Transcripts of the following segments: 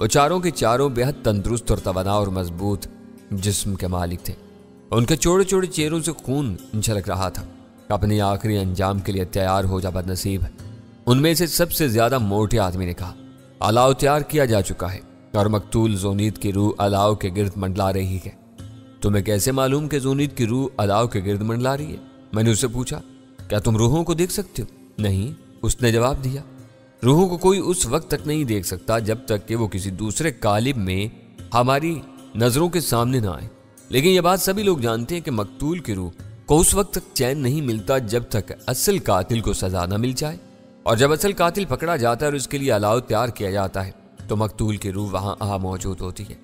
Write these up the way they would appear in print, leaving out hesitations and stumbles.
وہ چاروں کے چاروں بےحد تندرست اور توانا اور مضبوط جسم کے مالک تھے۔ ان کے چوڑے چوڑے چہروں سے خون جھلک رہا تھا۔ اپنے آخری انجام کے لیے تیار ہو جا بدنصیب۔ ان میں سے سب سے زیادہ موٹے آدمی نے کہا، الاؤ تیار کیا جا چکا ہے اور مقتول زونید کی روح الاؤ کے گرد منڈلا رہی ہے۔ تمہیں کیسے معلوم کہ زونید کی روح الاؤ کے گرد منڈلا رہی ہے؟ میں نے اسے پوچھا، کیا تم روحوں کو دیکھ سکتے ہو؟ نہیں، اس نے جواب دیا، روحوں کو کوئی اس وقت تک نہیں دیکھ سکتا جب تک کہ وہ کسی دوسرے قالب میں ہماری نظروں کے سامنے نہ آئے، لیکن یہ بات سبھی لوگ جانتے ہیں کہ مقتول کی روح کو اس وقت تک چین نہیں ملتا جب تک اصل قاتل کو سزا نہ مل جائے، اور جب اصل قاتل پکڑا جاتا ہے اور اس کے لیے الاؤ تیار کیا جاتا ہے تو مقتول کی روح وہاں موجود ہوتی ہے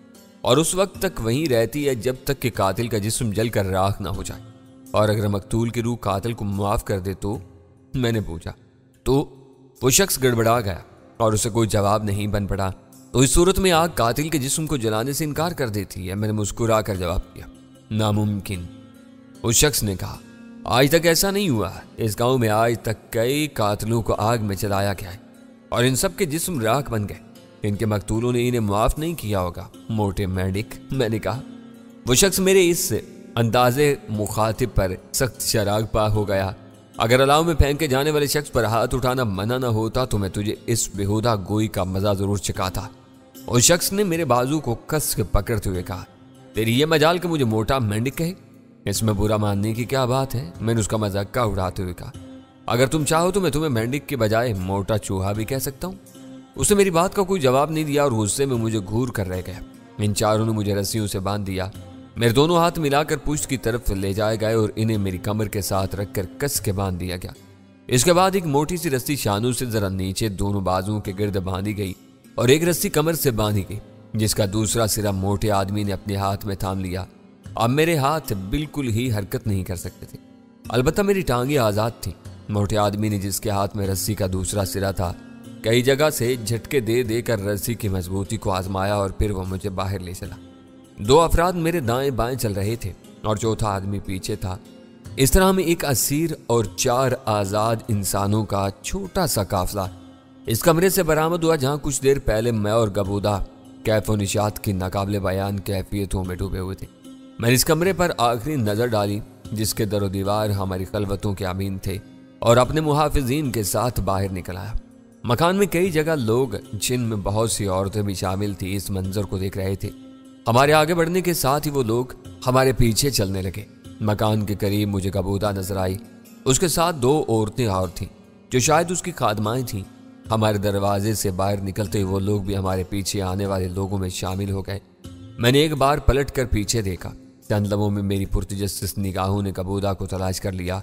اور اس وقت تک وہیں رہتی ہے جب تک کہ قاتل کا جسم جل کر راکھ نہ ہو جائے۔ اور اگر مقتول کی روح قاتل کو معاف کر دے تو؟ میں نے پوچھا۔ تو وہ شخص گڑبڑا گیا اور اسے کوئی جواب نہیں بن پڑا۔ تو اس صورت میں آگ قاتل کے جسم کو جلانے سے انکار کر دیتی ہے؟ میں نے مسکرا کر جواب دیا، ناممکن۔ اس شخص نے کہا، آج تک ایسا نہیں ہوا، اس گاؤں میں آج تک کئی قاتلوں کو آگ میں جلایا گیا ہے اور ان سب کے جسم راکھ بن گئے، ان کے مقتولوں نے انہیں معاف نہیں کیا ہوگا، موٹے میڈک۔ میں نے کہا۔ وہ شخص میرے اس انداز مخاطب پر سخت شراغ پا ہو گیا۔ اگر الاؤ میں پھینکے جانے والے شخص پر ہاتھ اٹھانا منع نہ ہوتا تو میں تجھے اس بےہودہ گوئی کا مزہ ضرور چکھاتا۔ اس شخص نے میرے بازو کو کس کے پکڑتے ہوئے کہا، تیری یہ مجال کہ مجھے موٹا مینڈک کہے؟ اس میں برا ماننے کی کیا بات ہے؟ میں نے اس کا مذاق اڑاتے ہوئے کہا، اگر تم چاہو تو میں تمہیں مینڈک کے بجائے موٹا چوہا بھی کہہ سکتا ہوں۔ اس نے میری بات کا کوئی جواب نہیں دیا اور غصے میں مجھے گھور کر رہ گیا۔ ان چاروں نے مجھے رسیوں سے باندھ دیا، میرے دونوں ہاتھ ملا کر پشت کی طرف لے جائے گئے اور انہیں میری کمر کے ساتھ رکھ کر کس کے باندھ دیا گیا۔ اس کے بعد ایک موٹی سی رسی شانوں سے ذرا نیچے دونوں بازوؤں کے گرد باندھی گئی اور ایک رسی کمر سے باندھی گئی جس کا دوسرا سرا موٹے آدمی نے اپنے ہاتھ میں تھام لیا۔ اب میرے ہاتھ بالکل ہی حرکت نہیں کر سکتے تھے، البتہ میری ٹانگیں آزاد تھیں۔ موٹے آدمی نے جس کے ہاتھ میں رسی کا دوسرا سرا تھا کئی جگہ سے جھٹکے دے دے کر رسی کی مضبوطی کو آزمایا اور پھر وہ مجھے باہر لے چلا۔ دو افراد میرے دائیں بائیں چل رہے تھے اور چوتھا آدمی پیچھے تھا۔ اس طرح ہمیں ایک اسیر اور 4 آزاد انسانوں کا چھوٹا سا قافلہ اس کمرے سے برآمد ہوا جہاں کچھ دیر پہلے میں اور گبودہ کیف و نشاط کی ناقابل بیان کیفیتوں میں ڈوبے ہوئے تھے۔ میں نے اس کمرے پر آخری نظر ڈالی جس کے در و دیوار ہماری خلوتوں کے امین تھے اور اپنے محافظین کے ساتھ باہر نکل آیا۔ مکان میں کئی جگہ لوگ جن میں بہت سی عورتیں بھی شامل تھی اس منظر کو دیکھ رہے تھے۔ ہمارے آگے بڑھنے کے ساتھ ہی وہ لوگ ہمارے پیچھے چلنے لگے۔ مکان کے قریب مجھے گبودہ نظر آئی، اس کے ساتھ 2 عورتیں اور تھیں جو شاید اس کی خادمائیں تھیں۔ ہمارے دروازے سے باہر نکلتے وہ لوگ بھی ہمارے پیچھے آنے والے لوگوں میں شامل ہو گئے۔ میں نے ایک بار پلٹ کر پیچھے دیکھا، چند لمحوں میں میری پرتجسس نگاہوں نے گبودہ کو تلاش کر لیا۔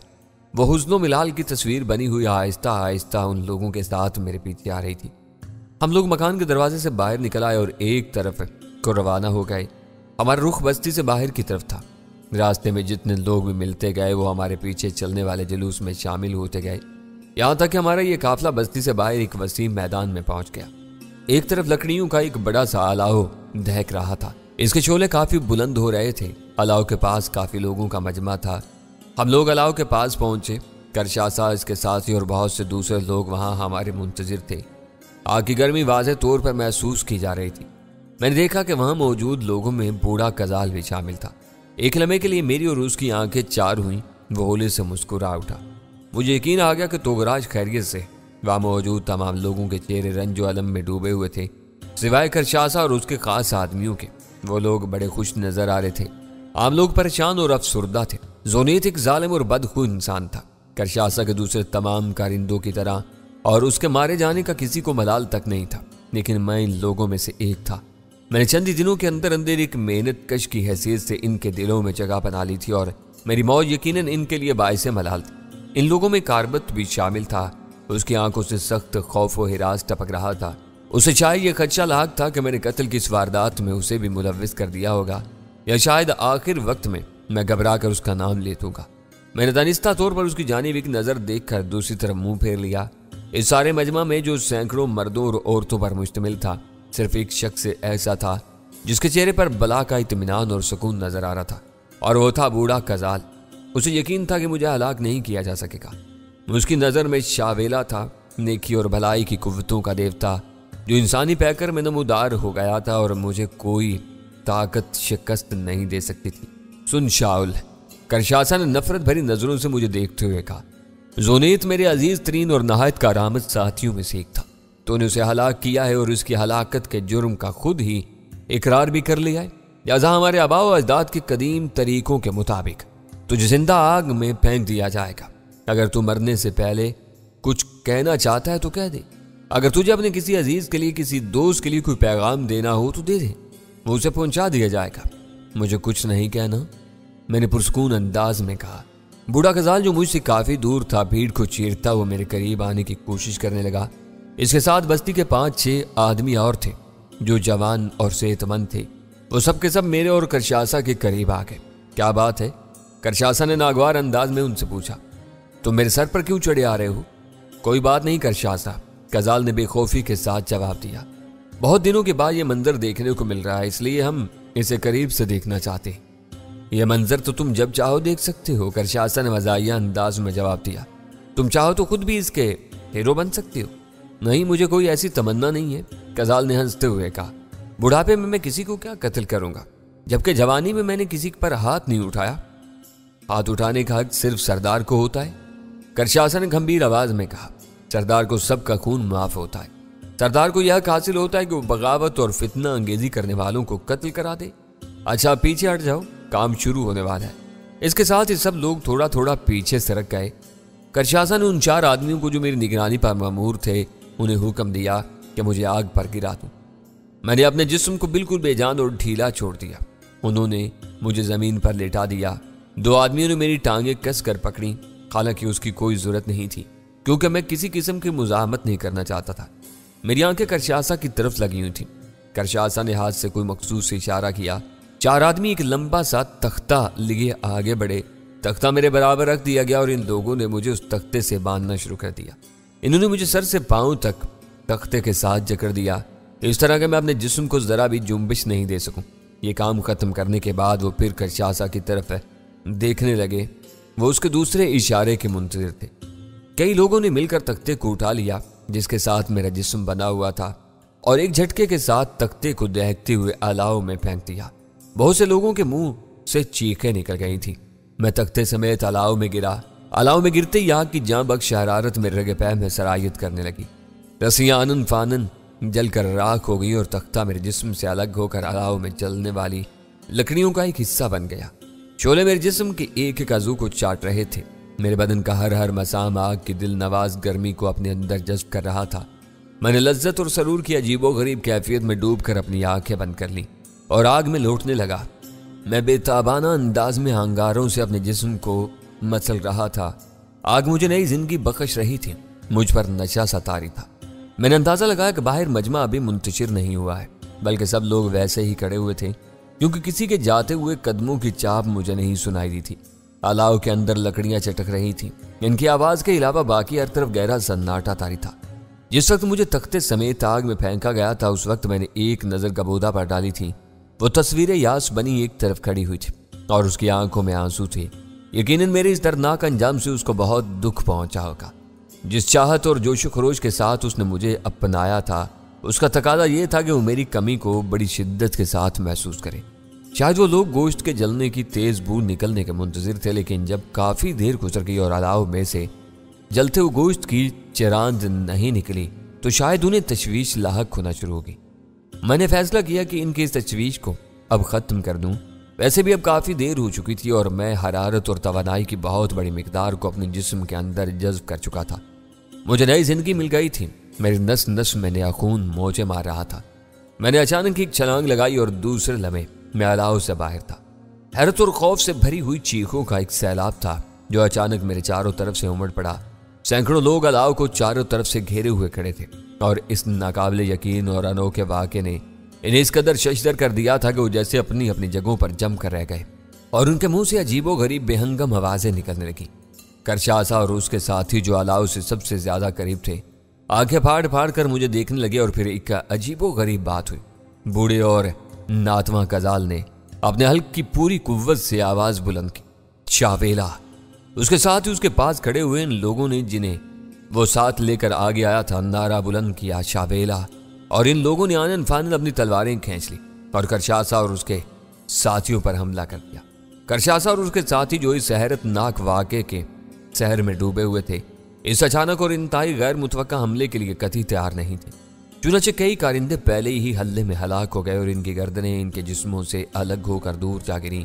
وہ حسن و ملال کی تصویر بنی ہوئی آہستہ آہستہ ان لوگوں کے ساتھ میرے پیچھے آ رہی تھی۔ ہم لوگ مکان کے دروازے سے باہر نکل آئے اور ایک طرف کو روانہ ہو گئے۔ ہمارا رخ بستی سے باہر کی طرف تھا۔ راستے میں جتنے لوگ بھی ملتے گئے وہ ہمارے پیچھے چلنے والے جلوس میں شامل ہوتے گئے، یہاں تک کہ ہمارا یہ قافلہ بستی سے باہر ایک وسیع میدان میں پہنچ گیا۔ ایک طرف لکڑیوں کا ایک بڑا سا الاؤ دہک رہا تھا، اس کے شعلے کافی بلند ہو رہے تھے۔ الاؤ کے پاس کافی لوگوں کا مجمع تھا۔ ہم لوگ الاؤ کے پاس پہنچے۔ کرشاسا، اس کے ساتھی اور بہت سے دوسرے لوگ وہاں ہمارے منتظر تھے۔ آگ کی گرمی واضح طور پر محسوس کی جا رہی تھی۔ میں نے دیکھا کہ وہاں موجود لوگوں میں بوڑھا کزال بھی شامل تھا۔ ایک لمحے کے لیے میری اور اس کی آنکھیں چار ہوئیں۔ وہ ہولے سے مسکرا اٹھا۔ مجھے یقین آ گیا کہ توگراج خیریت سے۔ وہاں موجود تمام لوگوں کے چہرے رنج و الم میں ڈوبے ہوئے تھے سوائے کرشاسا اور اس کے خاص آدمیوں کے۔ وہ لوگ بڑے خوش نظر آ رہے تھے۔ عام لوگ پریشان اور افسردہ تھے۔ زونیت ایک ظالم اور بدخو انسان تھا، کرشاسا کے دوسرے تمام کارندوں کی طرح، اور اس کے مارے جانے کا کسی کو ملال تک نہیں تھا، لیکن میں ان لوگوں میں سے ایک تھا۔ میں نے چند ہی دنوں کے اندر اندر ایک محنت کش کی حیثیت سے ان کے دلوں میں جگہ بنا لی تھی اور میری موت یقیناً ان کے لیے باعث ملال تھی۔ ان لوگوں میں کاربت بھی شامل تھا۔ اس کی آنکھوں سے سخت خوف و ہراس ٹپک رہا تھا۔ اسے شاید یہ خدشہ لاحق تھا کہ میں نے قتل کی اس واردات میں اسے بھی ملوث کر دیا ہوگا، یا شاید آخر وقت میں گھبرا کر اس کا نام لے دوں گا۔ میں نے دانستہ طور پر اس کی جانب ایک نظر دیکھ کر دوسری طرف منہ پھیر لیا۔ اس سارے مجمع میں جو سینکڑوں مردوں اور عورتوں پر مشتمل تھا، صرف ایک شخص ایسا تھا جس کے چہرے پر بلا کا اطمینان اور سکون نظر آ رہا تھا، اور وہ تھا بوڑھا کزال۔ اسے یقین تھا کہ مجھے ہلاک نہیں کیا جا سکے گا۔ اس کی نظر میں شاویلا تھا، نیکی اور بھلائی کی قوتوں کا دیوتا، جو انسانی پیکر میں نمودار ہو گیا تھا اور مجھے کوئی طاقت شکست نہیں دے سکتی تھی۔ سن شاول، کرشاسا نے نفرت بھری نظروں سے مجھے دیکھتے ہوئے کہا، زونیت میرے عزیز ترین اور نہایت کارآمد ساتھیوں میں سے ایک تھا۔ تو نے اسے ہلاک کیا ہے اور اس کی ہلاکت کے جرم کا خود ہی اقرار بھی کر لیا ہے، لہذا ہمارے آباء و اجداد کے قدیم طریقوں کے مطابق تجھے زندہ آگ میں پھینک دیا جائے گا۔ اگر تو مرنے سے پہلے کچھ کہنا چاہتا ہے تو کہہ دے۔ اگر تجھے اپنے کسی عزیز کے لیے، کسی دوست کے لیے کوئی پیغام دینا ہو تو دے دے، وہ اسے پہنچا دیا جائے گا۔ مجھے کچھ نہیں کہنا، میں نے پرسکون انداز میں کہا۔ بوڑھا غزال جو مجھ سے کافی دور تھا، بھیڑ کو چیرتا وہ میرے قریب آنے کی کوشش کرنے لگا۔ اس کے ساتھ بستی کے 5-6 آدمی اور تھے جو جوان اور صحت مند تھے۔ وہ سب کے سب میرے اور کرشاسا کے قریب آ گئے۔ کیا بات ہے؟ کرشاسا نے ناگوار انداز میں ان سے پوچھا۔ تم میرے سر پر کیوں چڑھے آ رہے ہو؟ کوئی بات نہیں کرشاسا، غزال نے بے خوفی کے ساتھ جواب دیا۔ بہت دنوں کے بعد یہ منظر دیکھنے کو مل رہا ہے، اس لیے ہم اسے قریب سے دیکھنا چاہتے ہیں۔ یہ منظر تو تم جب چاہو دیکھ سکتے ہو، کرشاسا نے مزاحیہ انداز میں جواب دیا۔ تم چاہو تو خود بھی اس کے ہیرو بن سکتے ہو۔ نہیں، مجھے کوئی ایسی تمنا نہیں ہے، غزال نے ہنستے ہوئے کہا۔ بڑھاپے میں کسی کو کیا قتل کروں گا، جبکہ جوانی میں نے کسی پر ہاتھ نہیں اٹھایا۔ ہاتھ اٹھانے کا حق صرف سردار کو ہوتا ہے، کرشاسا نے گھمبیر آواز میں کہا۔ سردار کو سب کا خون معاف ہوتا ہے۔ سردار کو یہ حق حاصل ہوتا ہے کہ وہ بغاوت اور فتنہ انگیزی کرنے والوں کو قتل کرا دے۔ اچھا پیچھے ہٹ جاؤ، کام شروع ہونے والا ہے۔ اس کے ساتھ ہی سب لوگ تھوڑا تھوڑا پیچھے سرک گئے۔ کرشاسا نے ان 4 آدمیوں کو جو میری نگرانی پر مامور تھے انہیں حکم دیا کہ مجھے آگ پر گرا دوں۔ میں نے اپنے جسم کو بالکل بے جان اور ڈھیلا چھوڑ دیا۔ انہوں نے مجھے زمین پر لیٹا دیا۔ 2 آدمیوں نے میری ٹانگیں کس کر پکڑی، حالانکہ اس کی کوئی ضرورت نہیں تھی کیونکہ میں کسی قسم کی مزاحمت نہیں کرنا چاہتا تھا۔ میری آنکھیں کرشاسا کی طرف لگی ہوئی تھیں۔ کرشاسا نے ہاتھ سے کوئی مخصوص اشارہ کیا۔ 4 آدمی ایک لمبا سا تختہ لیے آگے بڑھے۔ تختہ میرے برابر رکھ دیا گیا اور ان لوگوں نے مجھے اس تختے سے باندھنا شروع کر دیا۔ انہوں نے مجھے سر سے پاؤں تک تختے کے ساتھ جکڑ دیا، اس طرح کہ میں اپنے جسم کو ذرا بھی جنبش نہیں دے سکوں۔ یہ کام ختم کرنے کے بعد وہ پھر کرشاسا کی طرف دیکھنے لگے۔ وہ اس کے دوسرے اشارے کے منتظر تھے۔ کئی لوگوں نے مل کر تختے کو اٹھا لیا جس کے ساتھ میرا جسم بنا ہوا تھا، اور ایک جھٹکے کے ساتھ تختے کو دہکتے ہوئے الاؤ میں پھینک دیا۔ بہت سے لوگوں کے منہ سے چیخیں نکل گئی تھیں۔ میں تختے سمیت الاؤ میں گرا۔ الاؤ میں گرتے ہی آگ کی جاں بخش حرارت میرے رگ پے میں سرایت کرنے لگی۔ رسیاں آنن فانن جل کر راکھ ہو گئی اور تختہ میرے جسم سے الگ ہو کر الاؤ میں جلنے والی لکڑیوں کا ایک حصہ بن گیا۔ شعلے میرے جسم کے ایک ایک عضو کو چاٹ رہے تھے۔ میرے بدن کا ہر مسام آگ کی دل نواز گرمی کو اپنے اندر جذب کر رہا تھا۔ میں نے لذت اور سرور کی عجیب و غریب کیفیت میں ڈوب کر اپنی آنکھیں بند کر لیں اور آگ میں لوٹنے لگا۔ میں بے تابانہ انداز میں انگاروں سے اپنے جسم کو مچل رہا تھا۔ آگ مجھے نئی زندگی بخش رہی تھی، مجھ پر نشہ سا طاری تھا۔ میں نے اندازہ لگایا کہ باہر مجمع ابھی منتشر نہیں ہوا ہے، بلکہ سب لوگ ویسے ہی کھڑے ہوئے تھے کیونکہ کسی کے جاتے ہوئے قدموں کی چاپ مجھے نہیں سنائی دی تھی۔ الاؤ کے اندر لکڑیاں چٹک رہی تھیں، ان کی آواز کے علاوہ باقی ہر طرف گہرا سناٹا طاری تھا۔ جس وقت مجھے تختے سمیت آگ میں پھینکا گیا تھا اس وقت میں نے ایک نظر گبودہ پر ڈالی تھی۔ وہ تصویر یاس بنی ایک طرف کھڑی ہوئی تھی اور اس کی آنکھوں میں آنسو تھے۔ یقیناً میرے اس دردناک انجام سے اس کو بہت دکھ پہنچا ہوگا۔ جس چاہت اور جوش و خروش کے ساتھ اس نے مجھے اپنایا تھا، اس کا تقاضا یہ تھا کہ وہ میری کمی کو بڑی شدت کے ساتھ محسوس کرے۔ شاید وہ لوگ گوشت کے جلنے کی تیز بو نکلنے کے منتظر تھے، لیکن جب کافی دیر گزر گئی اور الاؤ میں سے جلتے ہوئے گوشت کی چراند نہیں نکلی تو شاید انہیں تشویش لاحق ہونا شروع ہوگی۔ میں نے فیصلہ کیا کہ ان کی اس تشویش کو اب ختم کر دوں۔ ویسے بھی اب کافی دیر ہو چکی تھی اور میں حرارت اور توانائی کی بہت بڑی مقدار کو اپنے جسم کے اندر جذب کر چکا تھا۔ مجھے نئی زندگی مل گئی تھی، میری نس نس میں نیا خون موجے مار رہا تھا۔ میں نے اچانک ایک چھلانگ لگائی اور دوسرے لمحے میں الاؤ سے باہر تھا۔ حیرت اور خوف سے بھری ہوئی چیخوں کا ایک سیلاب تھا جو اچانک میرے چاروں طرف سے امڑ پڑا۔ سینکڑوں لوگ الاؤ کو چاروں طرف سے گھیرے ہوئے کھڑے تھے اور اس ناقابل یقین اور انوکھے واقعے نے انہیں اس قدر ششدر کر دیا تھا کہ وہ جیسے اپنی اپنی جگہوں پر جم کر رہ گئے اور ان کے منہ سے عجیب و غریب بے ہنگم آوازیں نکلنے لگیں۔ کرشاسا اور اس کے ساتھی جو الاؤ سے سب سے زیادہ قریب تھے آنکھیں پھاڑ پھاڑ کر مجھے دیکھنے لگے اور پھر ایک عجیب و غریب بات ہوئی۔ بوڑھے اور ناتواں غزال نے اپنے حلق کی پوری قوت سے آواز بلند کی، شاویلا۔ اس کے ساتھ ہی اس کے پاس کھڑے ہوئے ان لوگوں نے جنہیں وہ ساتھ لے کر آگے آیا تھا نعرہ بلند کیا، شاویلا، اور ان لوگوں نے آنن فانن اپنی تلواریں کھینچ لی اور کرشاسا اور اس کے ساتھیوں پر حملہ کر دیا۔ کرشاسا اور اس کے ساتھی جو اس حیرت ناک واقعے کے سحر میں ڈوبے ہوئے تھے، اس اچانک اور انتہائی غیر متوقع حملے کے لیے قطعی تیار نہیں تھے۔ چنانچہ کئی کارندے پہلے ہی حلے میں ہلاک ہو گئے اور ان کی گردنیں ان کے جسموں سے الگ ہو کر دور جا گریں۔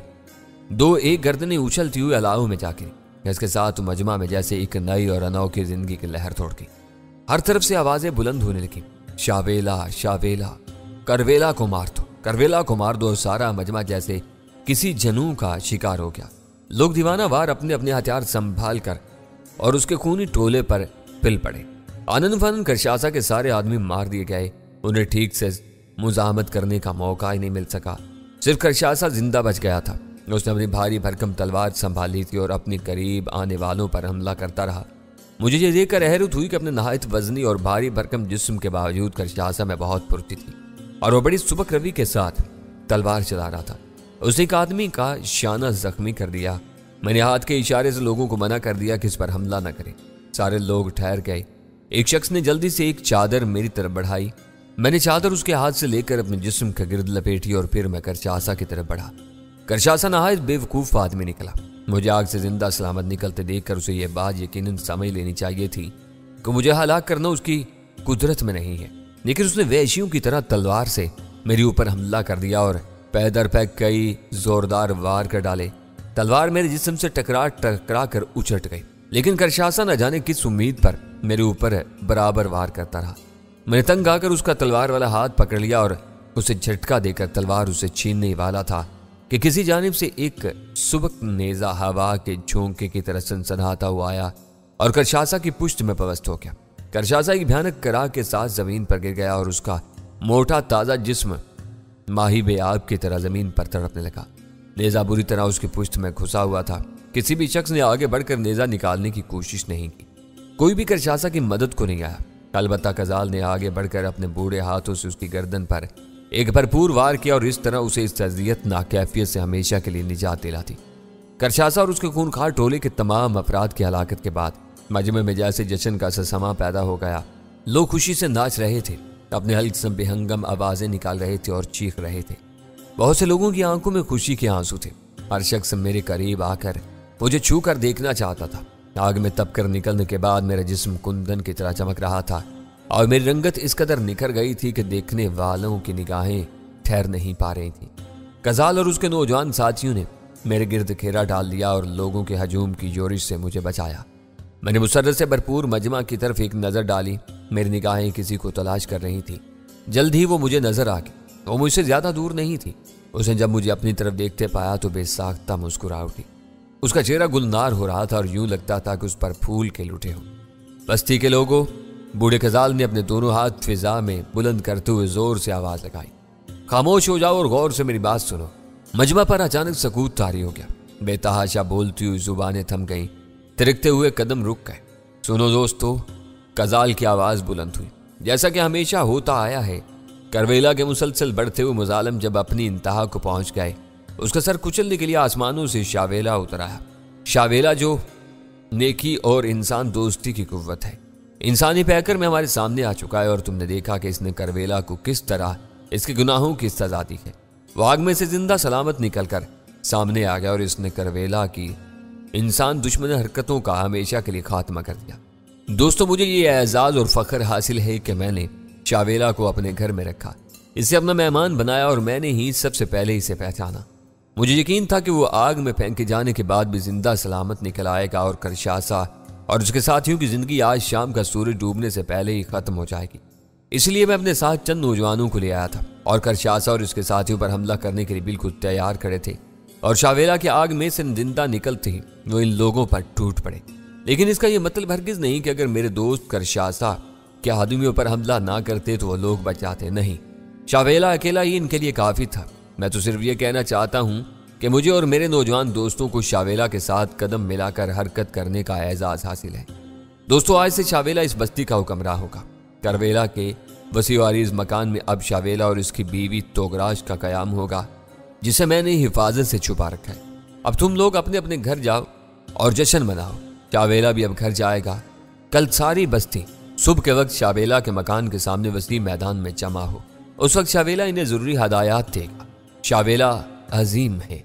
دو ایک گردنیں اچھلتی ہوئی الاؤ میں جا گریں۔ اس کے ساتھ مجمع میں جیسے ایک نئی اور انوکھی زندگی کی لہر توڑ گئی۔ ہر طرف سے آوازیں بلند ہونے لگیں، شاویلا شاویلا، کرویلا کو مار دو، کرویلا کو مار دو۔ اور سارا مجمع جیسے کسی جنوں کا شکار ہو گیا۔ لوگ دیوانہ وار اپنے اپنے ہتھیار سنبھال کر اور اس کے خونی ٹولے پر پل پڑے۔ آنن فانن کرشاسا کے سارے آدمی مار دیے گئے۔ انہیں ٹھیک سے مزاحمت کرنے کا موقع ہی نہیں مل سکا۔ صرف کرشاسا زندہ بچ گیا تھا۔ اس نے اپنی بھاری بھرکم تلوار سنبھالی تھی اور اپنی قریب آنے والوں پر حملہ کرتا رہا۔ مجھے یہ دیکھ کر حیرت ہوئی کہ اپنے نہایت وزنی اور بھاری بھرکم جسم کے باوجود کرشاسا میں بہت پھرتی تھی اور وہ بڑی سبک روی کے ساتھ تلوار چلا رہا تھا۔ اس نے ایک آدمی کا شانہ زخمی کر دیا۔ میں نے ہاتھ کے اشارے سے لوگوں کو منع کر دیا کہ اس پر حملہ نہ کریں۔ سارے لوگ ٹھہر گئے۔ ایک شخص نے جلدی سے ایک چادر میری طرف بڑھائی۔ میں نے چادر اس کے ہاتھ سے لے کر اپنے جسم کا گرد لپیٹی اور پھر میں کرشاسا کی طرف بڑھا۔ کرشاسا نہایت بے وقوف آدمی نکلا۔ مجھے آگ سے زندہ سلامت نکلتے دیکھ کر اسے یہ بات یقیناً سمجھ لینی چاہیے تھی کہ مجھے ہلاک کرنا اس کی قدرت میں نہیں ہے، لیکن اس نے وحشیوں کی طرح تلوار سے میرے اوپر حملہ کر دیا اور پے در پے کئی زوردار وار کر ڈالے۔ تلوار میرے جسم سے ٹکرا کر اچٹ گئی، لیکن کرشاسا نہ جانے کس امید پر میرے اوپر برابر وار کرتا رہا۔ میں نے تنگ آ کر اس کا تلوار والا ہاتھ پکڑ لیا اور اسے جھٹکا دے کر تلوار اسے چھیننے والا تھا کہ کسی جانب سے ایک سبک نیزہ ہوا کے جھونکے کی طرح سنسناتا ہوا آیا اور کرشاسا کی پشت میں پوست ہو گیا۔ کرشاسا ایک بھیانک کراہ کے ساتھ زمین پر گر گیا اور اس کا موٹا تازہ جسم ماہی بے آب کی طرح زمین پر تڑپنے لگا۔ نیزہ بری طرح اس کی پشت میں گھسا ہوا تھا۔ کسی بھی شخص نے آگے بڑھ کر نیزہ نکالنے کی کوشش نہیں کی۔ کوئی بھی کرشاسا کی مدد کو نہیں آیا۔ البتہ کزال نے آگے بڑھ کر اپنے بوڑھے ہاتھوں سے اس کی گردن پر ایک بھرپور وار کیا اور اس طرح اسے اس اذیت ناک کیفیت سے ہمیشہ کے لیے نجات دلا دی۔ کرشاسا اور اس کے خونخوار ٹولے کے تمام افراد کی ہلاکت کے بعد مجمع میں جیسے جشن کا سسما پیدا ہو گیا۔ لوگ خوشی سے ناچ رہے تھے، اپنے حلق سے بے ہنگم آوازیں نکال رہے تھے اور چیخ رہے تھے۔ بہت سے لوگوں کی آنکھوں میں خوشی کے آنسو تھے۔ ہر شخص میرے قریب آ کر مجھے چھو کر دیکھنا چاہتا تھا۔ آگ میں تپ کر نکلنے کے بعد میرا جسم کندن کی طرح چمک رہا تھا اور میری رنگت اس قدر نکھر گئی تھی کہ دیکھنے والوں کی نگاہیں ٹھہر نہیں پا رہی تھیں۔ کزال اور اس کے نوجوان ساتھیوں نے میرے گرد گھیرا ڈال دیا اور لوگوں کے ہجوم کی یورش سے مجھے بچایا۔ میں نے مسرت سے بھرپور مجمع کی طرف ایک نظر ڈالی۔ میری نگاہیں کسی کو تلاش کر رہی تھیں۔ جلد ہی وہ مجھے نظر آ گئی۔ وہ مجھ سے زیادہ دور نہیں تھی۔ اس نے جب مجھے اپنی طرف دیکھتے پایا تو بے ساختہ مسکرا اٹھی۔ اس کا چہرہ گلنار ہو رہا تھا اور یوں لگتا تھا کہ اس پر پھول کے لٹے ہو۔ بستی کے لوگوں، بوڑھے کزال نے اپنے دونوں ہاتھ فضا میں بلند کرتے ہوئے زور سے آواز لگائی، خاموش ہو جاؤ اور غور سے میری بات سنو۔ مجمع پر اچانک سکوت طاری ہو گیا۔ بے تحاشا بولتی ہوئی زبانیں تھم گئیں، ترکتے ہوئے قدم رک گئے۔ سنو دوستو، کزال کی آواز بلند ہوئی۔ جیسا کہ ہمیشہ ہوتا آیا ہے، کرویلا کے مسلسل بڑھتے ہوئے مظالم جب اپنی انتہا کو پہنچ گئے، اس کا سر کچلنے کے لیے آسمانوں سے شاویلا اتر آیا۔ شاویلا جو نیکی اور انسان دوستی کی قوت ہے، انسانی پیکر میں ہمارے سامنے آ چکا ہے اور تم نے دیکھا کہ اس نے کرویلا کو کس طرح اس کے گناہوں کی سزا دی ہے۔ وہ آگ میں سے زندہ سلامت نکل کر سامنے آ گیا اور اس نے کرویلا کی انسان دشمن حرکتوں کا ہمیشہ کے لیے خاتمہ کر دیا۔ دوستو، مجھے یہ اعزاز اور فخر حاصل ہے کہ میں نے شاویلا کو اپنے گھر میں رکھا، اسے اپنا مہمان بنایا اور میں نے ہی سب سے پہلے اسے پہچانا۔ مجھے یقین تھا کہ وہ آگ میں پھینکے جانے کے بعد بھی زندہ سلامت نکل آئے گا اور کرشاسا اور اس کے ساتھیوں کی زندگی آج شام کا سورج ڈوبنے سے پہلے ہی ختم ہو جائے گی۔ اس لیے میں اپنے ساتھ چند نوجوانوں کو لے آیا تھا اور کرشاسا اور اس کے ساتھیوں پر حملہ کرنے کے لیے بالکل تیار کھڑے تھے، اور شاویلا کی آگ میں سے زندہ نکلتے ہی وہ ان لوگوں پر ٹوٹ پڑے۔ لیکن اس کا یہ مطلب ہرگز نہیں کہ اگر میرے دوست کرشاسا کے آدمیوں پر حملہ نہ کرتے تو وہ لوگ بچ جاتے۔ نہیں، شاویلا اکیلا ہی ان کے لیے کافی تھا۔ میں تو صرف یہ کہنا چاہتا ہوں کہ مجھے اور میرے نوجوان دوستوں کو شاویلا کے ساتھ قدم ملا کر حرکت کرنے کا اعزاز حاصل ہے۔ دوستو، آج سے شاویلا اس بستی کا حکمراں ہوگا۔ کرویلا کے وسیع و عریض مکان میں اب شاویلا اور اس کی بیوی توگراش کا قیام ہوگا، جسے میں نے حفاظت سے چھپا رکھا ہے۔ اب تم لوگ اپنے اپنے گھر جاؤ اور جشن مناؤ۔ شاویلا بھی اب گھر جائے گا۔ کل ساری بستی صبح کے وقت شابیلا کے مکان کے سامنے وسیع میدان میں جمع ہو۔ اس وقت شابیلا انہیں ضروری ہدایات دے گا۔ شابیلا عظیم ہے،